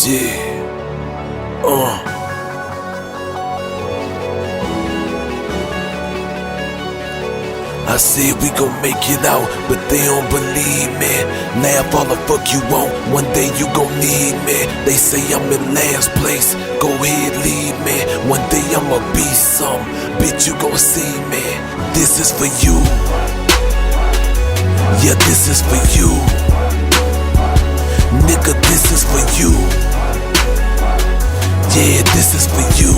Yeah. I said we gon' make it out, but they don't believe me. Laugh all the fuck you want, one day you gon' need me. They say I'm in last place, go ahead leave me. One day I'ma be some, bitch you gon' see me. This is for you, yeah this is for you. Nigga this is for you, yeah this is for you.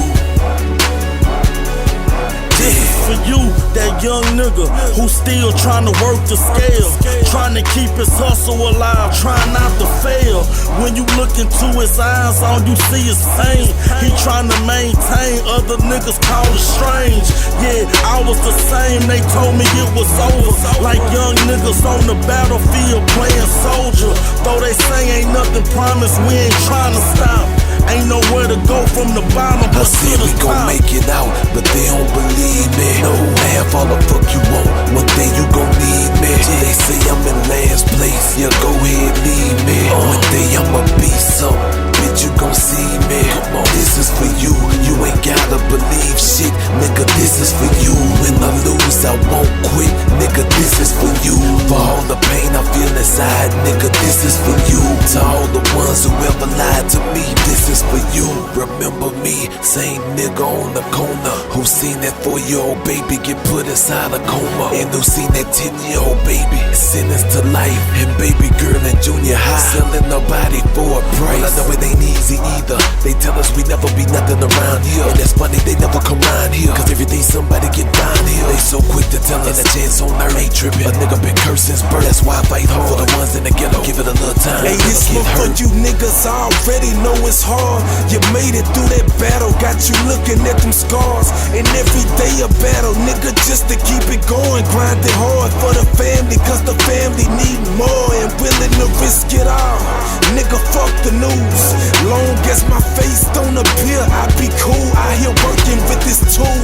This is for you, that young nigga who still tryna work the scale, tryna keep his hustle alive, trying not to fail. When you look into his eyes, all you see is pain. He tryna maintain, other niggas call it strange. Yeah, I was the same, they told me it was over. Like young niggas on the battlefield playing soldier. Though they say ain't nothing promised, we ain't tryna stop. Ain't nowhere to go from the bottom. I said we gon' make it out, but they don't believe me. No, half all the fuck you want, one day you gon' need me. They say I'm in last place, yeah go ahead leave me. One day I'ma be some, bitch you gon' see me. Come on, this is for you, you ain't gotta believe shit. Nigga this is for you, when I lose I won't quit. Nigga this is for you, for all the pain I feel inside. Nigga this is for you, to all the ones who ever lied to me. This is for you. Remember me, same nigga on the corner who seen that 4-year-old baby get put inside a coma, and who seen that 10-year-old baby sentenced to life, and baby girl in junior high selling her body for a price. I know it ain't easy either. They tell us we never be nothing around here, and it's funny they never come round here, cause every day somebody get down here. They so quick to tell us a chance on earth ain't tripping. A nigga been cursed since birth, that's why I fight hard for the ones in the ghetto. Give it a little time. Hey, this one for you niggas, I already know it's hard. You made it through that battle, got you looking at them scars. And every day a battle, nigga, just to keep it going. Grinding hard for the family, cause the family need more, and willing to risk it all. Nigga, fuck the news. Long as my face don't appear, I be cool. Out here working with this tool,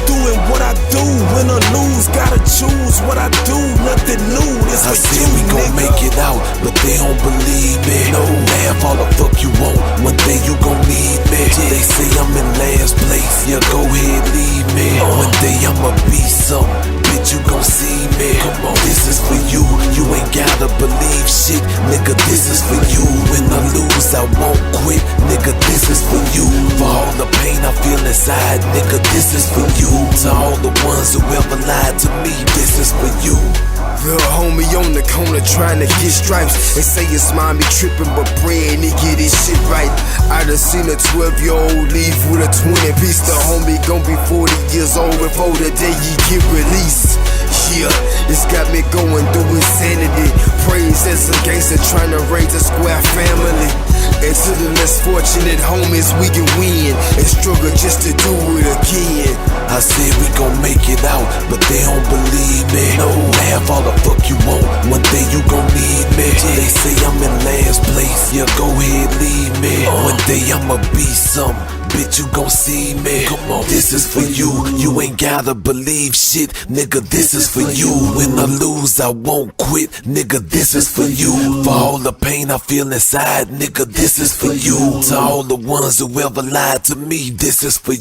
doing what I do. Win or lose, gotta choose what I do. Nothing new, this I for said you, we gon' nigga. make it out, but they don't believe me. No, laugh all the fuck you want, one day you gon' need me. They say I'm in last place, yeah go ahead leave me. One day I'ma be some, bitch you gon' see me. Come on, this is for you, you ain't gotta believe shit. Nigga this is for you, when I lose I won't quit. Nigga this is for you, for all the pain I feel inside. Nigga this is for you, to all the ones who ever lied to me. This is for you. Real homie on the corner trying to get stripes. They say his mommy tripping, but praying he get his shit right. I done seen a 12-year-old leave with a 20-piece. The homie gon' be 40 years old before the day he get released. Yeah, it's got me going through insanity. Praise as a gangster trying to raise a square family. And to the less fortunate homies we can win, and struggle just to do it again. I said we gon' make it out, but they don't believe me. No, laugh all the fuck you want, one day you gon' need me. They say I'm in last place, yeah go ahead leave me. One day I'ma be some, bitch you gon' see me. Come on, this is for you, you ain't gotta believe shit. Nigga this is for you, when I lose I won't quit. Nigga this is for you, for all the pain I feel inside. Nigga this is for you, to all the ones who ever lied to me. This is for you.